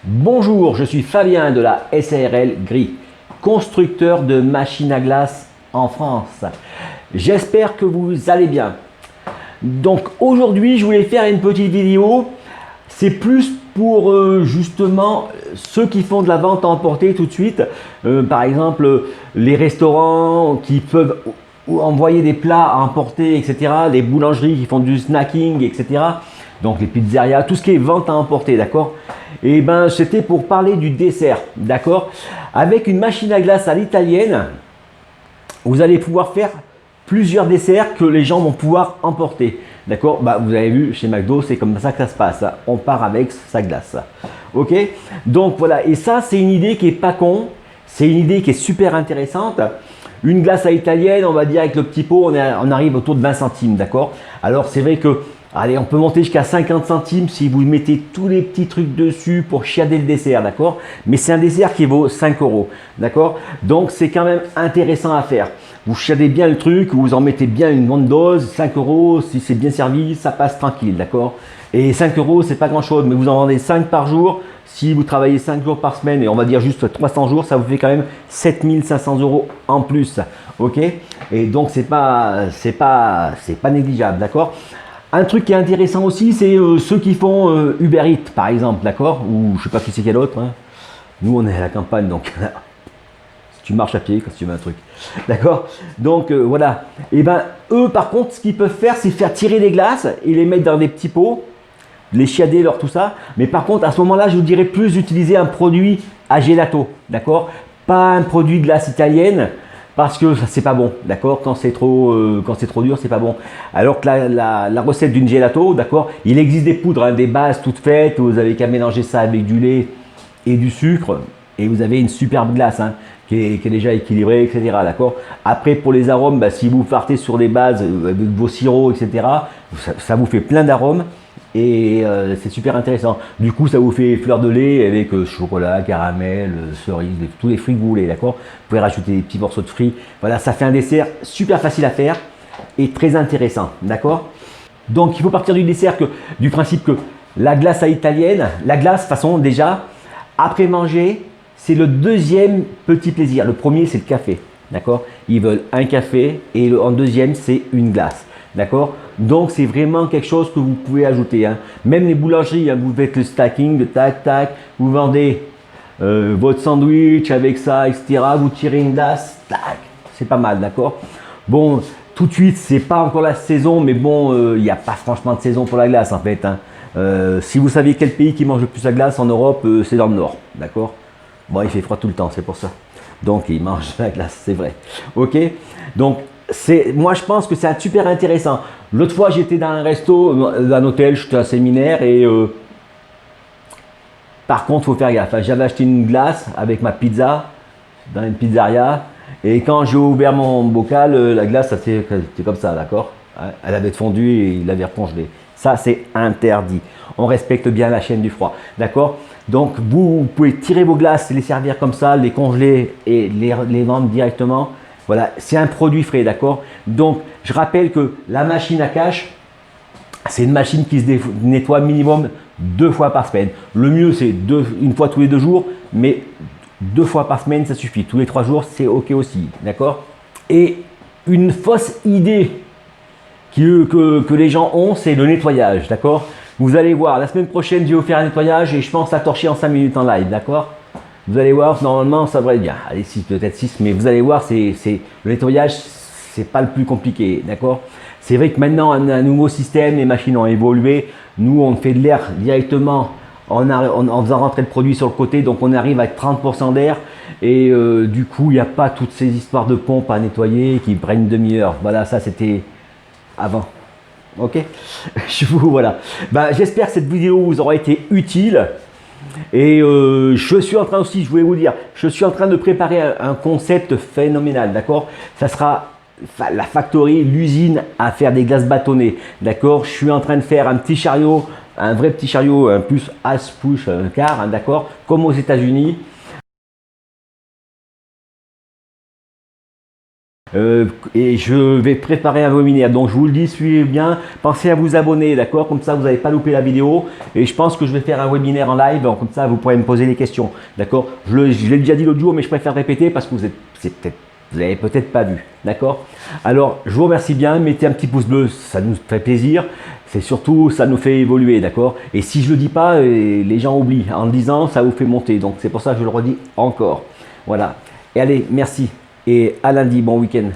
Bonjour, je suis Fabien de la SARL Gris, constructeur de machines à glace en France. J'espère que vous allez bien. Donc aujourd'hui, je voulais faire une petite vidéo. C'est plus pour justement ceux qui font de la vente à emporter tout de suite. Par exemple, les restaurants qui peuvent envoyer des plats à emporter, etc. Les boulangeries qui font du snacking, etc. Donc les pizzerias, tout ce qui est vente à emporter, d'accord? Et ben c'était pour parler du dessert, d'accord? Avec une machine à glace à l'italienne, vous allez pouvoir faire plusieurs desserts que les gens vont pouvoir emporter. D'accord? Bah, vous avez vu, chez McDo, c'est comme ça que ça se passe. On part avec sa glace. Ok? Donc voilà, et ça, c'est une idée qui est pas con. C'est une idée qui est super intéressante. Une glace à l'italienne, on va dire avec le petit pot, on arrive autour de 20 centimes. D'accord? Alors c'est vrai que, allez, on peut monter jusqu'à 50 centimes si vous mettez tous les petits trucs dessus pour chiader le dessert. D'accord? Mais c'est un dessert qui vaut 5 euros. D'accord? Donc c'est quand même intéressant à faire. Vous chiadez bien le truc, vous en mettez bien une bonne dose, 5 euros, si c'est bien servi, ça passe tranquille, d'accord? Et 5 euros, c'est pas grand chose, mais vous en vendez 5 par jour. Si vous travaillez 5 jours par semaine, et on va dire juste 300 jours, ça vous fait quand même 7500 euros en plus, ok? Et donc, c'est pas négligeable, d'accord? Un truc qui est intéressant aussi, c'est ceux qui font Uber Eats, par exemple, d'accord? Ou je sais pas qui c'est quel autre, hein. Nous, on est à la campagne, donc tu marches à pied quand tu veux un truc. D'accord? Donc voilà. Et ben eux par contre ce qu'ils peuvent faire c'est faire tirer les glaces et les mettre dans des petits pots, les chiader, leur tout ça. Mais par contre à ce moment-là je vous dirais plus d'utiliser un produit à gelato. D'accord? Pas un produit de glace italienne parce que c'est pas bon. D'accord? Quand c'est trop dur c'est pas bon. Alors que la recette d'une gelato, d'accord? Il existe des poudres, hein, des bases toutes faites. Vous avez qu'à mélanger ça avec du lait et du sucre et vous avez une superbe glace, hein, qui est déjà équilibrée, etc. D'accord. Après pour les arômes, bah, si vous partez sur des bases avec vos sirops, etc., ça vous fait plein d'arômes et c'est super intéressant. Du coup, ça vous fait fleur de lait avec chocolat, caramel, cerise, tous les fruits que vous voulez, d'accord. Vous pouvez rajouter des petits morceaux de fruits. Voilà, ça fait un dessert super facile à faire et très intéressant, d'accord. Donc il faut partir du principe que la glace à l'italienne, la glace, de toute façon déjà, après manger, c'est le deuxième petit plaisir. Le premier, c'est le café. D'accord? Ils veulent un café et en deuxième, c'est une glace. D'accord? Donc, c'est vraiment quelque chose que vous pouvez ajouter, hein. Même les boulangeries, hein, vous faites le stacking, de tac, tac, vous vendez votre sandwich avec ça, etc. Vous tirez une glace, tac, c'est pas mal, d'accord? Bon, tout de suite, c'est pas encore la saison, mais bon, il n'y a pas franchement de saison pour la glace en fait, hein. Si vous saviez quel pays qui mange le plus la glace en Europe, c'est dans le nord, d'accord? Bon, il fait froid tout le temps, c'est pour ça. Donc, il mange la glace, c'est vrai. Ok? Donc, moi, je pense que c'est super intéressant. L'autre fois, j'étais dans un resto, un hôtel, j'étais à un séminaire et par contre, il faut faire gaffe. J'avais acheté une glace avec ma pizza dans une pizzeria et quand j'ai ouvert mon bocal, la glace, c'était comme ça, d'accord? Elle avait fondu et il l'avait recongelée. Ça, c'est interdit. On respecte bien la chaîne du froid, d'accord? Donc, vous pouvez tirer vos glaces, les servir comme ça, les congeler et les vendre directement. Voilà, c'est un produit frais, d'accord? Donc, je rappelle que la machine à cache, c'est une machine qui se nettoie minimum 2 fois par semaine. Le mieux, c'est une fois tous les 2 jours, mais 2 fois par semaine, ça suffit. Tous les 3 jours, c'est OK aussi, d'accord? Et une fausse idée que les gens ont, c'est le nettoyage, d'accord? Vous allez voir, la semaine prochaine, je vais vous faire un nettoyage et je pense à torcher en 5 minutes en live, d'accord? Vous allez voir, normalement, ça devrait être bien. Allez, 6, peut-être 6, mais vous allez voir, le nettoyage, c'est pas le plus compliqué, d'accord? C'est vrai que maintenant, un nouveau système, les machines ont évolué. Nous, on fait de l'air directement en faisant rentrer le produit sur le côté, donc on arrive à 30% d'air et du coup, il n'y a pas toutes ces histoires de pompes à nettoyer qui prennent une demi-heure. Voilà, ça c'était avant. Ok. Voilà. Ben, j'espère que cette vidéo vous aura été utile. Et je suis en train aussi, je voulais vous dire, je suis en train de préparer un concept phénoménal, d'accord? Ça sera la factory, l'usine à faire des glaces bâtonnées, d'accord? Je suis en train de faire un petit chariot, un vrai petit chariot, un plus as push, un quart, hein, d'accord? Comme aux États-Unis. et je vais préparer un webinaire. Donc je vous le dis, suivez bien, pensez à vous abonner, d'accord? Comme ça vous n'allez pas louper la vidéo. Et je pense que je vais faire un webinaire en live, comme ça vous pourrez me poser des questions, d'accord? Je l'ai déjà dit l'autre jour, mais je préfère répéter parce que vous l'avez peut-être pas vu, d'accord? Alors je vous remercie bien, mettez un petit pouce bleu, ça nous fait plaisir. C'est surtout, ça nous fait évoluer, d'accord? Et si je le dis pas, les gens oublient. En le disant, ça vous fait monter. Donc c'est pour ça que je le redis encore. Voilà. Et allez, merci. Et à lundi, bon week-end.